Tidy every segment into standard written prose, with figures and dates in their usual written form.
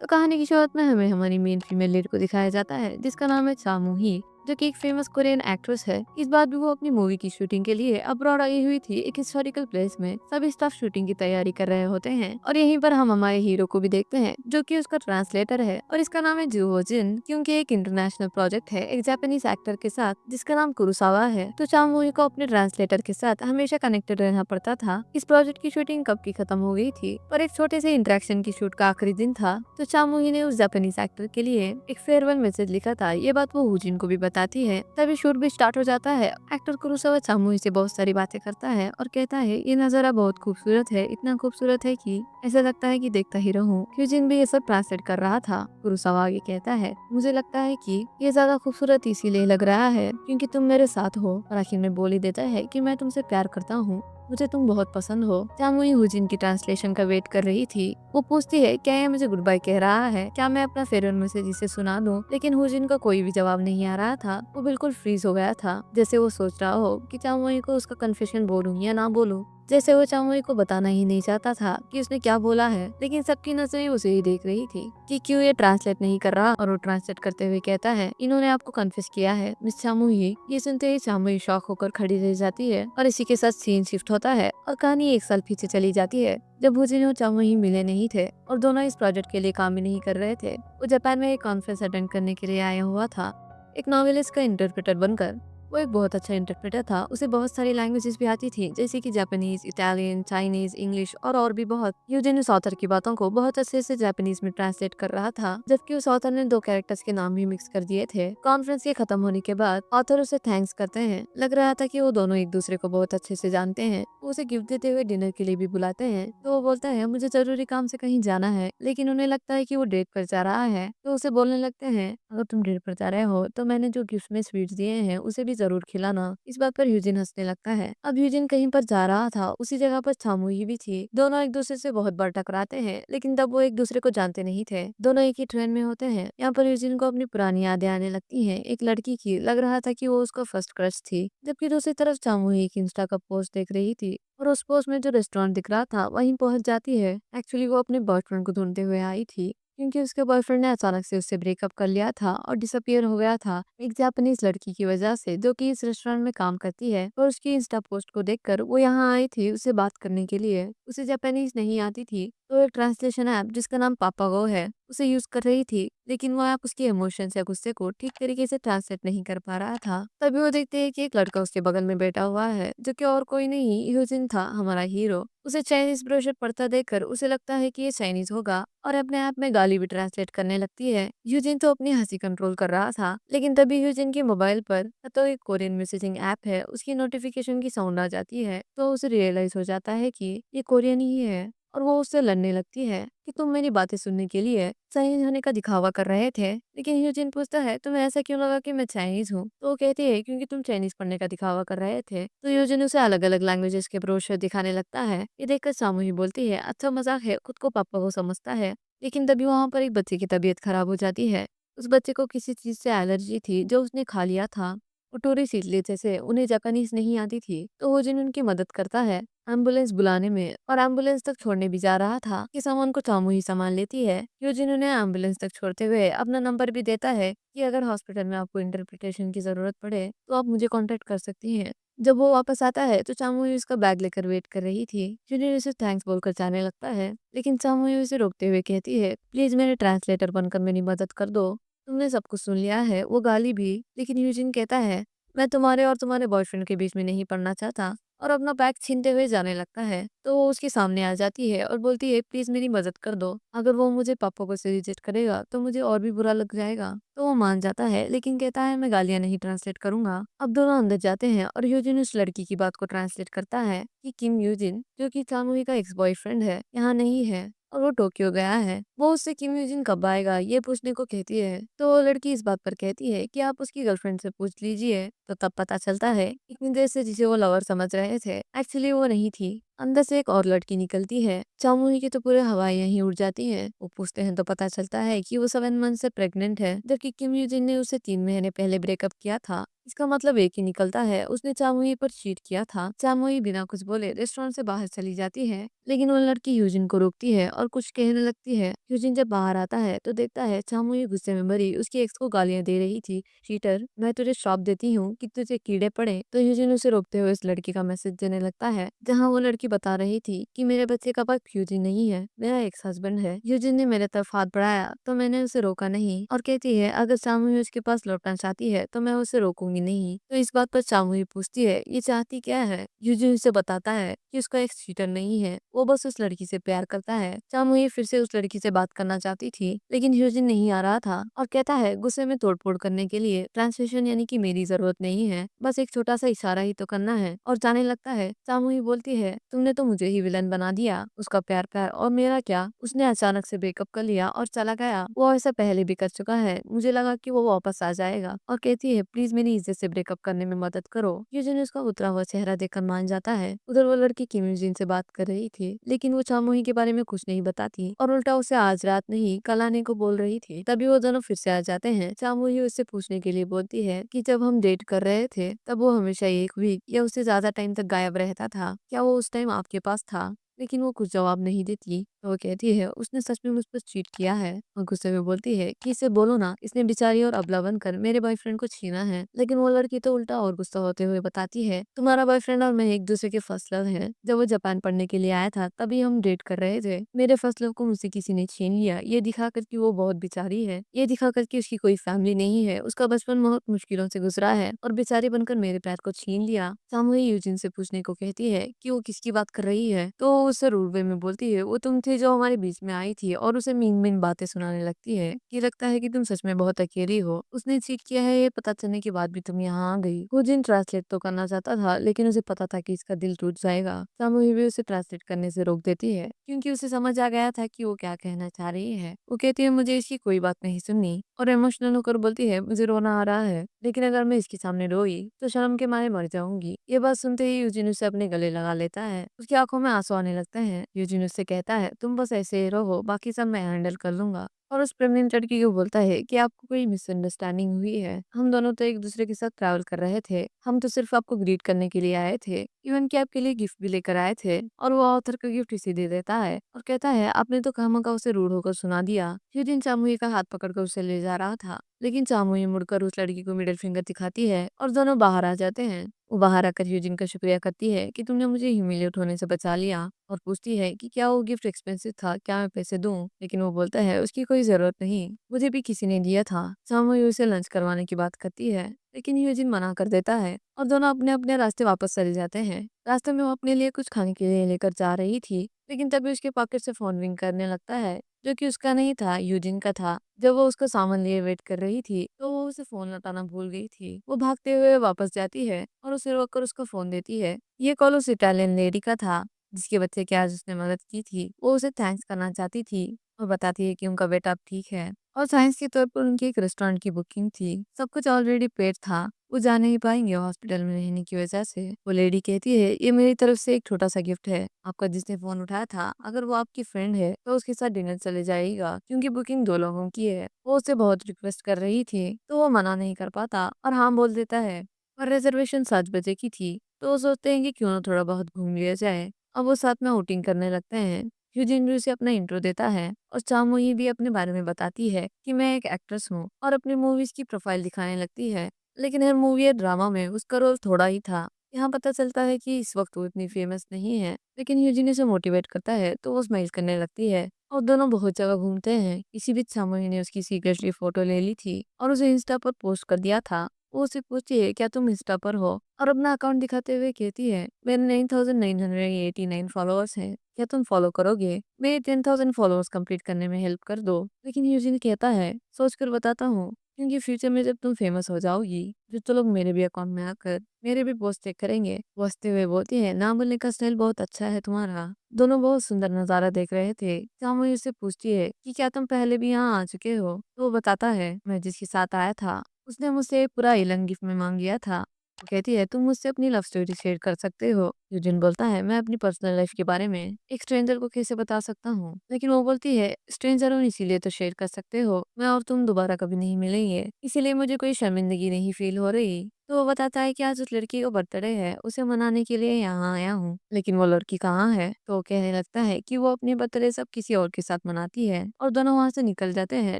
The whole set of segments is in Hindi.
तो कहानी की शुरुआत में हमें हमारी मेन फीमेल लीड को दिखाया जाता है जिसका नाम है चा मूही, जो कि एक फेमस कोरियन एक्ट्रेस है। इस बार भी वो अपनी मूवी की शूटिंग के लिए अब्रॉड आई हुई थी। एक हिस्टोरिकल प्लेस में सभी स्टाफ शूटिंग की तैयारी कर रहे होते हैं और यहीं पर हम हमारे हीरो को भी देखते हैं जो कि उसका ट्रांसलेटर है और इसका नाम है जुहो जिन, क्योंकि एक इंटरनेशनल प्रोजेक्ट है एक जापानीज एक्टर के साथ जिसका नाम कुरुसावा है। तो चा मूही को अपने ट्रांसलेटर के साथ हमेशा कनेक्टेड रहना पड़ता था। इस प्रोजेक्ट की शूटिंग कब की खत्म हो गई थी पर एक छोटे से इंटरेक्शन की शूट का आखिरी दिन था। तो चामुही ने उस जापानीज एक्टर के लिए एक फेयरवेल मैसेज लिखा था। ये बात वो हुजिन को भी बताती है। तभी शूट भी स्टार्ट हो जाता है। एक्टर कुरुसावा चामुही से बहुत सारी बातें करता है और कहता है ये नजारा बहुत खूबसूरत है, इतना खूबसूरत है कि ऐसा लगता है कि देखता ही रहूं। ह्यूजिन भी ये सब ट्रांसलेट कर रहा था। कुरुसावा आगे कहता है मुझे लगता है कि ये ज्यादा खूबसूरत इसीलिए लग रहा है क्योंकि तुम मेरे साथ हो, और आखिर में बोल ही देता है कि मैं तुमसे प्यार करता हूँ, मुझे तुम बहुत पसंद हो। चामुई हुजिन की ट्रांसलेशन का वेट कर रही थी। वो पूछती है क्या ये मुझे गुड बाय कह रहा है, क्या मैं अपना फेयरवेल मैसेज इसे सुना दूं? लेकिन हुजिन का कोई भी जवाब नहीं आ रहा था। वो बिल्कुल फ्रीज हो गया था, जैसे वो सोच रहा हो कि चामुई को उसका कन्फेशन बोलूं या ना बोलूं। जैसे वो चामुई को बताना ही नहीं चाहता था कि उसने क्या बोला है, लेकिन सबकी नजरें उसे ही देख रही थी कि क्यों ये ट्रांसलेट नहीं कर रहा। और वो ट्रांसलेट करते हुए कहता है इन्होंने आपको कन्फेस किया है मिस चामुई। ये सुनते ही चामुई शॉक होकर खड़ी रह जाती है और इसी के साथ सीन शिफ्ट होता है और कहानी एक साल पीछे चली जाती है जब हुजिन और चामुई मिले नहीं थे और दोनों इस प्रोजेक्ट के लिए काम भी नहीं कर रहे थे। वो जापान में एक कॉन्फ्रेंस अटेंड करने के लिए आया हुआ था एक नॉवेलिस्ट का इंटरप्रेटर बनकर। वो एक बहुत अच्छा इंटरप्रेटर था। उसे बहुत सारी लैंग्वेजेस भी आती थी जैसे कि जापानीज, इटालियन, चाइनीज, इंग्लिश और भी बहुत। यूजिन उस ऑथर की बातों को बहुत अच्छे से जापानीज में ट्रांसलेट कर रहा था, जबकि उस ऑथर ने दो कैरेक्टर्स के नाम भी मिक्स कर दिए थे। कॉन्फ्रेंस के खत्म होने के बाद ऑथर उसे थैंक्स करते हैं। लग रहा था कि वो दोनों एक दूसरे को बहुत अच्छे से जानते हैं। वो उसे गिफ्ट देते हुए डिनर के लिए भी बुलाते हैं। तो वो बोलता है मुझे जरूरी काम से कहीं जाना है, लेकिन उन्हें लगता है कि वो डेट पर जा रहा है। तो उसे बोलने लगते हैं अगर तुम डेट पर जा रहे हो तो मैंने जो गिफ्ट में स्वीट्स दिए हैं उसे भी जरूर खिलाना। इस बात पर यूजिन हंसने लगता है। अब यूजिन कहीं पर जा रहा था, उसी जगह पर चामुई भी थी। दोनों एक दूसरे से बहुत बार टकराते हैं, लेकिन तब वो एक दूसरे को जानते नहीं थे। दोनों एक ही ट्रेन में होते हैं। यहाँ पर यूजिन को अपनी पुरानी यादें आने लगती हैं। एक लड़की की लग रहा था कि वो उसका फर्स्ट क्रश थी, जबकि दूसरी तरफ चामुई एक इंस्टा का पोस्ट देख रही थी और उस पोस्ट में जो रेस्टोरेंट दिख रहा था वहीं पहुंच जाती है। एक्चुअली वो अपने बॉयफ्रेंड को ढूंढते हुए आई थी क्योंकि उसके बॉयफ्रेंड ने अचानक से उससे ब्रेकअप कर लिया था और डिसअपियर हो गया था एक जापानीज लड़की की वजह से जो कि इस रेस्टोरेंट में काम करती है। और उसकी इंस्टा पोस्ट को देखकर वो यहाँ आई थी उससे बात करने के लिए। उसे जापानीज नहीं आती थी तो एक ट्रांसलेशन ऐप जिसका नाम पापागो है उसे यूज कर रही थी, लेकिन वो ऐप उसके इमोशंस या गुस्से को ठीक तरीके से ट्रांसलेट नहीं कर पा रहा था। तभी वो देखते हैं कि एक लड़का उसके बगल में बैठा हुआ है जो कि और कोई नहीं यूजिन था, हमारा हीरो। उसे चाइनीज ब्रोशर पढ़ता देखकर उसे लगता है कि ये चाइनीज होगा और अपने आप में गाली भी ट्रांसलेट करने लगती है। यूजिन तो अपनी हंसी कंट्रोल कर रहा था, लेकिन तभी यूजिन के मोबाइल पर तो एक कोरियन मैसेजिंग ऐप है उसकी नोटिफिकेशन की साउंड आ जाती है। तो उसे रियलाइज हो जाता है कि ये कोरियन ही है और वो उससे लड़ने लगती है कि तुम मेरी बातें सुनने के लिए चाइनीज होने का दिखावा कर रहे थे। लेकिन यूजिन पूछता है तुम्हें ऐसा क्यों लगा कि मैं चाइनीज हूँ? तो वो कहती है क्योंकि तुम चाइनीज पढ़ने का दिखावा कर रहे थे। तो यूजिन उसे अलग अलग लैंग्वेजेस के ब्रोशर दिखाने लगता है। ये देखकर सामूही बोलती है अच्छा मजाक है, खुद को पापा को समझता है। लेकिन तभी वहां पर एक बच्चे की तबीयत खराब हो जाती है। उस बच्चे को किसी चीज से एलर्जी थी जो उसने खा लिया था। वो टूरिस्ट इसलिए से उन्हें जापानीज नहीं आती थी, तो यूजिन उनकी मदद करता है एम्बुलेंस बुलाने में और एम्बुलेंस तक छोड़ने भी जा रहा था कि सामान को चामू ही सामान लेती है। यूजिन उन्हें एम्बुलेंस तक छोड़ते हुए अपना नंबर भी देता है कि अगर हॉस्पिटल में आपको इंटरप्रिटेशन की जरूरत पड़े तो आप मुझे कांटेक्ट कर सकती हैं। जब वो वापस आता है तो चामुई उसका बैग लेकर वेट कर रही थी। जूनियर उसे थैंक्स बोलकर जाने लगता है, लेकिन चामुई उसे रोकते हुए कहती है प्लीज मेरे ट्रांसलेटर बनकर मेरी मदद कर दो, तुमने सब कुछ सुन लिया है। वो गाली भी, लेकिन यूजिन कहता है मैं तुम्हारे और तुम्हारे बॉयफ्रेंड के बीच में नहीं पड़ना चाहता और अपना बैग छीनते हुए जाने लगता है। तो वो उसके सामने आ जाती है और बोलती है प्लीज मेरी मदद कर दो, अगर वो मुझे पापा को से रिजेक्ट करेगा तो मुझे और भी बुरा लग जाएगा। तो वो मान जाता है, लेकिन कहता है मैं गालियां नहीं ट्रांसलेट करूंगा। अब दोनों अंदर जाते हैं और यूजिन उस लड़की की बात को ट्रांसलेट करता है कि किम यूजिन जो कि चांगुई का एक्स बॉयफ्रेंड है यहाँ नहीं है और वो टोक्यो गया है। वो उससे किम यूजिन कब आएगा ये पूछने को कहती है। तो वो लड़की इस बात पर कहती है कि आप उसकी गर्लफ्रेंड से पूछ लीजिए। तो तब पता चलता है इतनी देर से जिसे वो लवर समझ रहे थे एक्चुअली वो नहीं थी। अंदर से एक और लड़की निकलती है। चामुही की तो पूरे हवाएं यहीं उड़ जाती है। वो पूछते हैं तो पता चलता है कि वो 7 मंथ से प्रेग्नेंट है, जबकि किम यूजिन ने उसे 3 महीने पहले ब्रेकअप किया था। इसका मतलब एक ही निकलता है, उसने चामुई पर चीट किया था। चामुई बिना कुछ बोले रेस्टोरेंट से बाहर चली जाती है, लेकिन वो लड़की यूजिन को रोकती है और कुछ कहने लगती है। यूजिन जब बाहर आता है तो देखता है चामुई गुस्से में भरी उसकी एक्स को गालियां दे रही थी। चीटर, मैं तुझे श्राप देती हूँ कि तुझे कीड़े पड़े। तो यूजिन उसे रोकते हुए इस लड़की का मैसेज देने लगता है, जहाँ वो लड़की बता रही थी कि मेरे बच्चे का बाप यूजिन नहीं है, मेरा एक्स हस्बैंड है। यूजिन ने मेरे तरफ हाथ बढ़ाया तो मैंने उसे रोका नहीं, और कहती है अगर चामुई उसके पास लौटना चाहती है तो मैं उसे रोकूंगी नहीं। तो इस बात पर चामुई पूछती है ये चाहती क्या है। यूजिन उसे बताता है कि उसका एक्स चीटर नहीं है, वो बस उस लड़की से प्यार करता है। चामुई फिर से उस लड़की से बात करना चाहती थी, लेकिन यूजिन नहीं आ रहा था और कहता है गुस्से में तोड़फोड़ करने के लिए ट्रांसलेशन यानी कि मेरी जरूरत नहीं है, बस एक छोटा सा इशारा ही तो करना है, और जाने लगता है। चामुई बोलती है तुमने तो मुझे ही विलन बना दिया, उसका प्यार प्यार और मेरा क्या। उसने अचानक से ब्रेकअप कर लिया और चला गया, वो ऐसा पहले भी कर चुका है, मुझे लगा कि वो वापस आ जाएगा। और कहती है प्लीज मेरी इज्जत से ब्रेकअप करने में मदद करो। यूजिन उसका उतरा हुआ चेहरा देखकर मान जाता है। उधर वो लड़की किम यूजिन से बात कर रही थी, लेकिन वो चामुही के बारे में कुछ नहीं बताती और उल्टा उसे आज रात नहीं कल आने को बोल रही थी। तभी वो दोनों फिर से आ जाते हैं। चामुही उससे पूछने के लिए बोलती है कि जब हम डेट कर रहे थे तब वो हमेशा 1 वीक या उससे ज्यादा टाइम तक गायब रहता था, क्या वो उस टाइम आपके पास था। लेकिन वो कुछ जवाब नहीं देती। तो वो कहती है उसने सच में मुझ पर चीट किया है, और गुस्से में बोलती है कि इसे बोलो ना, इसने बेचारी और अबला बनकर मेरे बॉयफ्रेंड को छीना है। लेकिन वो लड़की तो उल्टा और गुस्सा होते हुए बताती है तुम्हारा बॉयफ्रेंड और मैं एक दूसरे के फर्स्ट लव हैं। जब वो जापान पढ़ने के लिए आया था तभी हम डेट कर रहे थे, मेरे फर्स्ट लव को मुझसे किसी ने छीन लिया, ये दिखाकर कि वो बहुत बेचारी है, ये दिखाकर कि उसकी कोई फैमिली नहीं है, उसका बचपन बहुत मुश्किलों से गुजरा है और बेचारी बनकर मेरे प्यार को छीन लिया। सामूही यूजिन से पूछने को कहती है कि वो किसकी बात कर रही है, तो वो उससे रूड वे में बोलती है वो तुम थे जो हमारे बीच में आई थी, और उसे मीन मीन बातें सुनाने लगती है कि लगता है कि तुम सच में बहुत अकेली हो, उसने चीट किया है ये पता चलने के बाद भी तुम यहाँ आ गई। वो जिन ट्रांसलेट तो करना चाहता था, लेकिन उसे पता था कि इसका दिल टूट जाएगा। सामूही भी उसे ट्रांसलेट करने से रोक देती है, क्योंकि उसे समझ आ गया था कि वो क्या कहना चाह रही है। वो कहती है मुझे इसकी कोई बात नहीं सुननी, और इमोशनल होकर बोलती है मुझे रोना आ रहा है, लेकिन अगर मैं इसके सामने रोई तो शर्म के मारे मर जाऊंगी। ये बात सुनते ही यूजिन उसे अपने गले लगा लेता है, उसकी आंखों में आंसू आने लगते हैं। यूजिन उससे कहता है तुम बस ऐसे ही रहो, बाकी सब मैं हैंडल कर लूंगा। और उस प्रेग्नेंट लड़की को बोलता है कि आपको कोई मिसअंडरस्टैंडिंग हुई है, हम दोनों तो एक दूसरे के साथ ट्रैवल कर रहे थे, हम तो सिर्फ आपको ग्रीट करने के लिए आए थे, इवन कि आपके लिए गिफ्ट भी लेकर आए थे। और वो ऑथर का गिफ्ट इसे दे देता है और कहता है आपने तो खामखा उसे रूड होकर सुना दिया। यूजिन चामुई का हाथ पकड़कर उसे ले जा रहा था, लेकिन चामुई मुड़कर उस लड़की को मिडिल फिंगर दिखाती है और दोनों बाहर आ जाते हैं। वो बाहर आकर यूजिन का शुक्रिया करती है कि तुमने मुझे ह्यूमिलिएट होने से बचा लिया, और पूछती है कि क्या वो गिफ्ट एक्सपेंसिव था, क्या मैं पैसे दूं। लेकिन वो बोलता है उसकी कोई जरूरत नहीं, मुझे भी किसी ने दिया था। चामुई उसे लंच करवाने की बात करती है, लेकिन यूजिन मना कर देता है और दोनों अपने अपने रास्ते वापस चले जाते हैं। रास्ते में वो अपने लिए कुछ खाने के लिए लेकर जा रही थी, लेकिन तभी उसके पॉकेट से फोन रिंग करने लगता है, जो कि उसका नहीं था, यूजिन का था। जब वो उसका सामान लिए वेट कर रही थी तो वो उसे फोन लौटाना भूल गई थी। वो भागते हुए वापस जाती है और उसे रोककर उसको फोन देती है। ये कॉल उस इटालियन लेडी का था जिसके बच्चे की आज उसने मदद की थी। वो उसे थैंक्स करना चाहती थी और बताती है कि उनका बेटा अब ठीक है, और साइंस के तौर पर उनकी एक रेस्टोरेंट की बुकिंग थी, सब कुछ ऑलरेडी पेड था, वो जा नहीं पाएंगे हॉस्पिटल में रहने की वजह से। वो लेडी कहती है ये मेरी तरफ से एक छोटा सा गिफ्ट है, आपका जिसने फोन उठाया था अगर वो आपकी फ्रेंड है तो उसके साथ डिनर चले जाइएगा, क्योंकि बुकिंग 2 लोगों की है। वो उससे बहुत रिक्वेस्ट कर रही थी तो वो मना नहीं कर पाता और हाँ बोल देता है। और रिजर्वेशन 7 बजे की थी, तो वो सोचते हैं कि क्यों ना थोड़ा बहुत घूम लिया जाए। अब वो साथ में आउटिंग करने लगते हैं। यूजिन भी उसे अपना इंट्रो देता है और चामुई भी अपने बारे में बताती है कि मैं एक एक्ट्रेस हूँ, और अपनी मूवीज की प्रोफाइल दिखाने लगती है। लेकिन हर मूवी या ड्रामा में उसका रोल थोड़ा ही था। यहाँ पता चलता है कि इस वक्त वो इतनी फेमस नहीं है, लेकिन यूजिन उसे मोटिवेट करता है तो वो स्माइल करने लगती है और दोनों बहुत जगह घूमते हैं। इसी बीच चामुई ने उसकी सीक्रेटली फोटो ले ली थी और उसे इंस्टा पर पोस्ट कर दिया था। वो उससे पूछती है क्या तुम इंस्टा पर हो, और अपना अकाउंट दिखाते हुए कहती है मेरे 9,989 फॉलोअर्स हैं, क्या तुम फॉलो करोगे, मेरे 10,000 फॉलोअर्स कंप्लीट करने में हेल्प कर दो। लेकिन यूजिन कहता है सोच कर बताता हूँ, क्योंकि फ्यूचर में जब तुम फेमस हो जाओगी फिर तो लोग मेरे भी अकाउंट में आकर मेरे भी पोस्ट चेक करेंगे। वो हंसते हुए बोलती है ना बोलने का स्टाइल बहुत अच्छा है तुम्हारा। दोनों बहुत सुंदर नजारा देख रहे थे। चामुई उससे पूछती है कि क्या तुम पहले भी यहाँ आ चुके हो, तो वो बताता है मैं जिसके साथ आया था उसने मुझसे एक पूरा आइलैंड गिफ्ट में मांग लिया था, वो कहती है, तुम मुझसे अपनी लव स्टोरी शेयर कर सकते हो। यूजिन बोलता है, मैं अपनी पर्सनल लाइफ के बारे में एक स्ट्रेंजर को कैसे बता सकता हूँ। लेकिन वो बोलती है, स्ट्रेंजर हो इसीलिए तो शेयर कर सकते हो, मैं और तुम दोबारा कभी नहीं मिलेंगे, इसीलिए मुझे कोई शर्मिंदगी नहीं फील हो रही। तो वो बताता है कि आज उस लड़की का बर्थडे है, उसे मनाने के लिए यहाँ आया हूँ, लेकिन वो लड़की कहाँ है। तो वो कहने लगता है कि वो अपने बर्थडे सब किसी और के साथ मनाती है, और दोनों वहाँ से निकल जाते हैं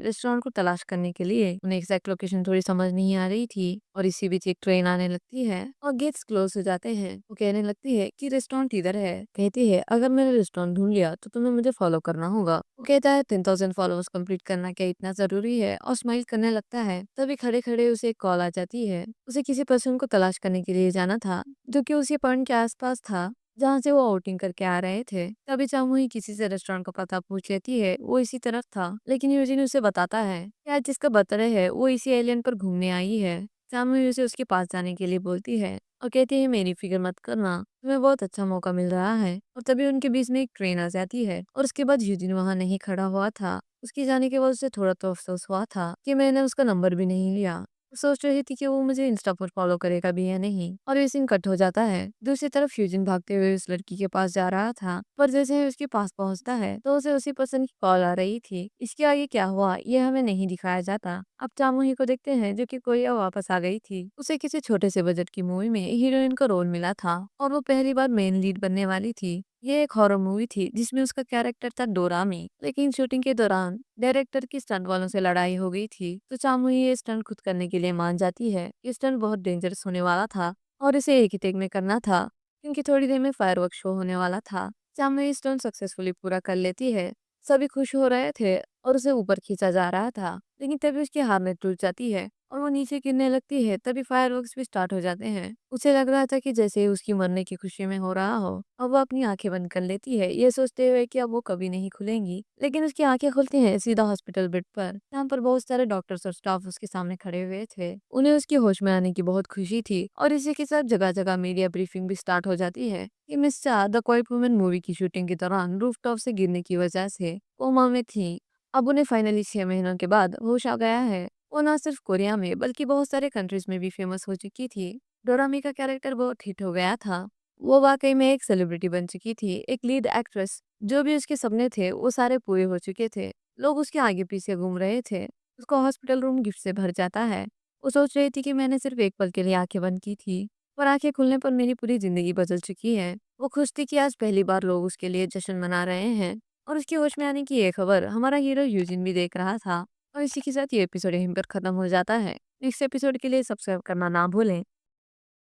रेस्टोरेंट को तलाश करने के लिए। उन्हें एग्जैक्ट लोकेशन थोड़ी समझ नहीं आ रही थी, और इसी बीच एक ट्रेन आने लगती है और गेट्स क्लोज हो जाते हैं। वो कहने लगती है कि रेस्टोरेंट इधर है। कहती है, अगर मैंने रेस्टोरेंट ढूंढ लिया तो तुम्हें मुझे फॉलो करना होगा। वो कहता है, 10,000 फॉलोअर्स कंप्लीट करना क्या इतना जरूरी है, और स्माइल करने लगता है। तभी खड़े खड़े उसे एक कॉल आ जाती है। उसे किसी पर्सन को तलाश करने के लिए जाना था, जो कि उसी पॉइंट के आसपास था जहाँ से वो आउटिंग करके आ रहे थे। तभी चामुही किसी से रेस्टोरेंट का पता पूछ लेती है, वो इसी तरफ था। लेकिन यूजिन उसे बताता है कि आज जिसका बर्थडे है वो इसी आइलैंड पर घूमने आई है। चामुही उसे उसके पास जाने के लिए बोलती है और कहती है, मेरी फिक्र मत करना, तुम्हें बहुत अच्छा मौका मिल रहा है। और तभी उनके बीच में एक ट्रेन आ जाती है, और उसके बाद यूजिन वहां नहीं खड़ा हुआ था। उसके जाने के बाद उसे थोड़ा तो अफसोस हुआ था कि मैंने उसका नंबर भी नहीं लिया। सोच रही थी कि वो मुझे इंस्टा पर फॉलो करेगा भी या नहीं, और ये सीन कट हो जाता है। दूसरी तरफ फ्यूजन भागते हुए उस लड़की के पास जा रहा था, पर जैसे ही उसके पास पहुंचता है तो उसे उसी पर्सन की कॉल आ रही थी। इसके आगे क्या हुआ ये हमें नहीं दिखाया जाता। अब चामुही को देखते हैं, जो कि कोरिया वापस आ गई थी। उसे किसी छोटे से बजट की मूवी में हीरोइन का रोल मिला था, और वो पहली बार मेन लीड बनने वाली थी। ये एक हॉरर मूवी थी जिसमें उसका कैरेक्टर था डोरामी। लेकिन शूटिंग के दौरान डायरेक्टर की स्टंट वालों से लड़ाई हो गई थी, तो चामुही ये स्टंट खुद करने के लिए मान जाती है। ये स्टंट बहुत डेंजरस होने वाला था, और इसे एक ही टेक में करना था, क्योंकि थोड़ी देर में फायरवर्क शो होने वाला था। चामुही स्टंट सक्सेसफुली पूरा कर लेती है। सभी खुश हो रहे थे और उसे ऊपर खींचा जा रहा था, लेकिन तभी उसकी हालत टूट जाती है और वो नीचे गिरने लगती है। तभी फायरवर्क्स भी स्टार्ट हो जाते हैं। उसे लग रहा था कि जैसे ही उसकी मरने की खुशी में हो रहा हो। अब वो अपनी आंखें बंद कर लेती है, ये सोचते हुए कि अब वो कभी नहीं खुलेंगी। लेकिन उसकी आंखें खुलती हैं सीधा हॉस्पिटल बेड पर, जहाँ पर बहुत सारे डॉक्टर्स और स्टाफ उसके सामने खड़े हुए थे। उन्हें उसकी होश में आने की बहुत खुशी थी, और इसी के साथ जगह जगह मीडिया ब्रीफिंग भी स्टार्ट हो जाती है कि मिस चा द क्वाइट वुमन मूवी की शूटिंग के दौरान रूफटॉप से गिरने की वजह से कोमा में थी। अब उन्हें फाइनली 6 महीनों के बाद होश आ गया है। वो ना सिर्फ कोरिया में बल्कि बहुत सारे कंट्रीज में भी फेमस हो चुकी थी। डोरामी का कैरेक्टर बहुत हिट हो गया था। वो वाकई में एक सेलिब्रिटी बन चुकी थी, एक लीड एक्ट्रेस। जो भी उसके सपने थे वो सारे पूरे हो चुके थे। लोग उसके आगे पीछे घूम रहे थे। उसका हॉस्पिटल रूम गिफ्ट से भर जाता है। वो सोच रही थी कि मैंने सिर्फ एक पल के लिए आंखें बंद की थी, पर आंखें खुलने पर मेरी पूरी जिंदगी बदल चुकी है। वो खुश थी कि आज पहली बार लोग उसके लिए जश्न मना रहे हैं, और उसकी होश में आने की ये खबर हमारा हीरो यूजिन भी देख रहा था। और इसी के साथ ये एपिसोड यहीं पर खत्म हो जाता है। नेक्स्ट एपिसोड के लिए सब्सक्राइब करना ना भूलें।